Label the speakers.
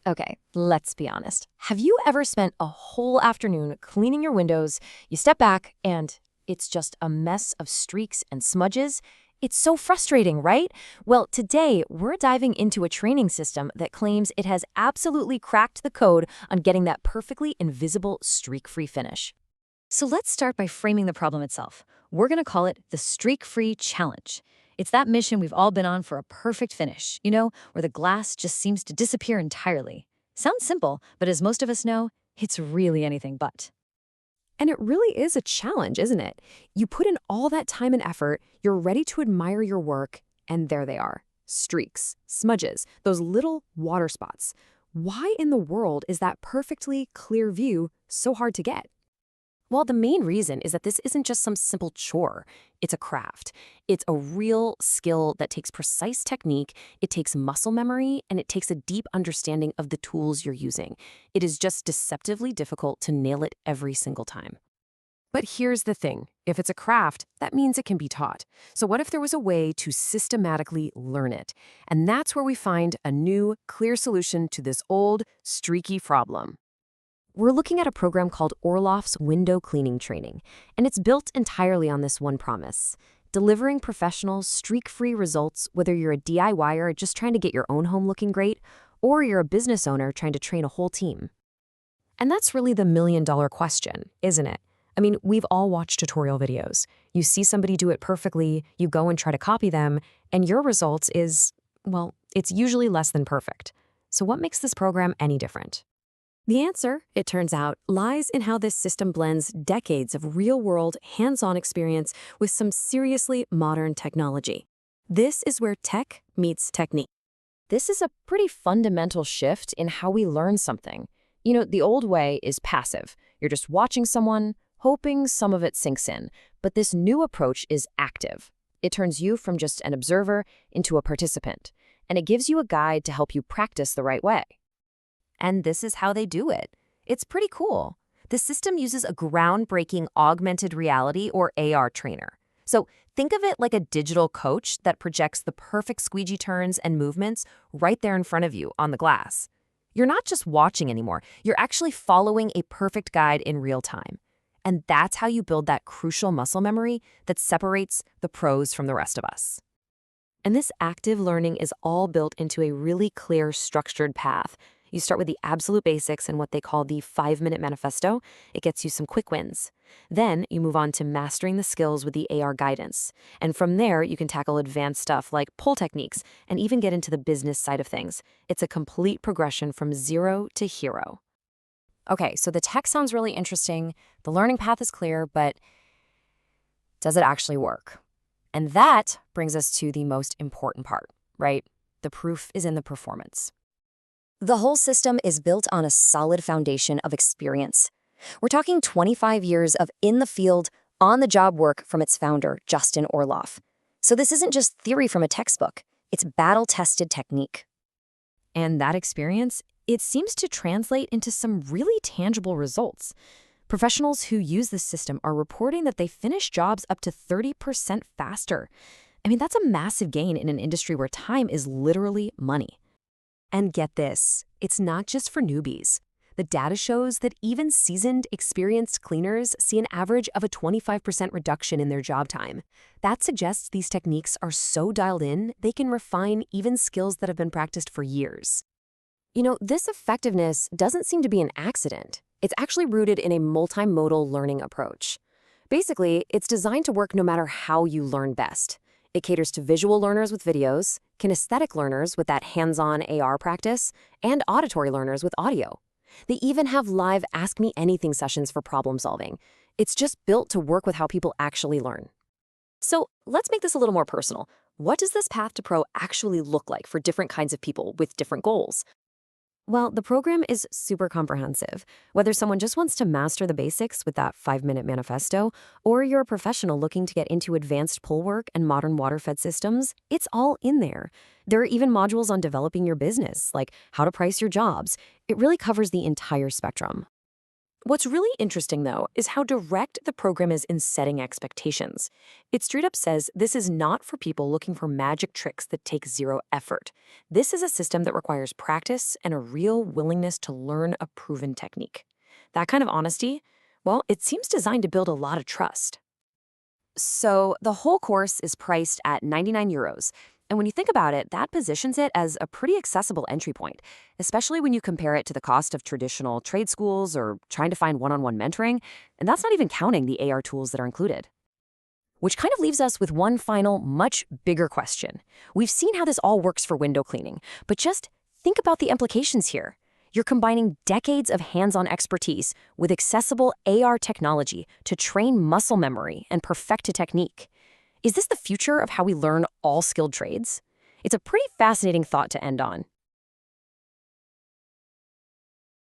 Speaker 1: Okay, let's be honest. Have you ever spent a whole afternoon cleaning your windows, you step back, and it's just a mess of streaks and smudges? It's so frustrating, right? Well, today we're diving into a training system that claims it has absolutely cracked the code on getting that perfectly invisible streak-free finish.
Speaker 2: So let's start by framing the problem itself. We're going to call it the Streak-Free Challenge. It's that mission we've all been on for a perfect finish, where the glass just seems to disappear entirely. Sounds simple, but as most of us know, it's really anything but.
Speaker 3: And it really is a challenge, isn't it? You put in all that time and effort, you're ready to admire your work, and there they are. Streaks, smudges, those little water spots. Why in the world is that perfectly clear view so hard to get? Well, the main reason is that this isn't just some simple chore. It's a craft. It's a real skill that takes precise technique, it takes muscle memory, and it takes a deep understanding of the tools you're using. It is just deceptively difficult to nail it every single time. But here's the thing. If it's a craft, that means it can be taught. So what if there was a way to systematically learn it? And that's where we find a new, clear solution to this old, streaky problem. We're looking at a program called Orloffs Window Cleaning Training, and it's built entirely on this one promise: delivering professional, streak-free results, whether you're a DIYer just trying to get your own home looking great, or you're a business owner trying to train a whole team. And that's really the million-dollar question, isn't it? I mean, we've all watched tutorial videos. You see somebody do it perfectly, you go and try to copy them, and your result is, well, it's usually less than perfect. So what makes this program any different? The answer, it turns out, lies in how this system blends decades of real-world, hands-on experience with some seriously modern technology. This is where tech meets technique.
Speaker 1: This is a pretty fundamental shift in how we learn something. The old way is passive. You're just watching someone, hoping some of it sinks in. But this new approach is active. It turns you from just an observer into a participant, and it gives you a guide to help you practice the right way. And this is how they do it. It's pretty cool. The system uses a groundbreaking augmented reality or AR trainer. So think of it like a digital coach that projects the perfect squeegee turns and movements right there in front of you on the glass. You're not just watching anymore, you're actually following a perfect guide in real time. And that's how you build that crucial muscle memory that separates the pros from the rest of us. And this active learning is all built into a really clear, structured path. You start with the absolute basics and what they call the 5-minute manifesto. It gets you some quick wins. Then you move on to mastering the skills with the AR guidance. And from there, you can tackle advanced stuff like pull techniques and even get into the business side of things. It's a complete progression from zero to hero. Okay, so the tech sounds really interesting. The learning path is clear, but does it actually work? And that brings us to the most important part, right? The proof is in the performance.
Speaker 2: The whole system is built on a solid foundation of experience. We're talking 25 years of in-the-field, on-the-job work from its founder, Justin Orloff. So this isn't just theory from a textbook, it's battle-tested technique.
Speaker 1: And that experience, it seems to translate into some really tangible results. Professionals who use this system are reporting that they finish jobs up to 30% faster. I mean, that's a massive gain in an industry where time is literally money. And get this, it's not just for newbies. The data shows that even seasoned, experienced cleaners see an average of a 25% reduction in their job time. That suggests these techniques are so dialed in, they can refine even skills that have been practiced for years. This effectiveness doesn't seem to be an accident. It's actually rooted in a multi-modal learning approach. Basically, it's designed to work no matter how you learn best. It caters to visual learners with videos, kinesthetic learners with that hands-on AR practice, and auditory learners with audio. They even have live Ask Me Anything sessions for problem solving. It's just built to work with how people actually learn. So let's make this a little more personal. What does this path to pro actually look like for different kinds of people with different goals? Well, the program is super comprehensive. Whether someone just wants to master the basics with that 5-minute manifesto, or you're a professional looking to get into advanced pull work and modern water-fed systems, it's all in there. There are even modules on developing your business, like how to price your jobs. It really covers the entire spectrum.
Speaker 3: What's really interesting, though, is how direct the program is in setting expectations. It straight up says this is not for people looking for magic tricks that take zero effort. This is a system that requires practice and a real willingness to learn a proven technique. That kind of honesty, well, it seems designed to build a lot of trust. So the whole course is priced at €99. And when you think about it, that positions it as a pretty accessible entry point, especially when you compare it to the cost of traditional trade schools or trying to find one-on-one mentoring. And that's not even counting the AR tools that are included. Which kind of leaves us with one final, much bigger question. We've seen how this all works for window cleaning, but just think about the implications here. You're combining decades of hands-on expertise with accessible AR technology to train muscle memory and perfect a technique. Is this the future of how we learn all skilled trades? It's a pretty fascinating thought to end on.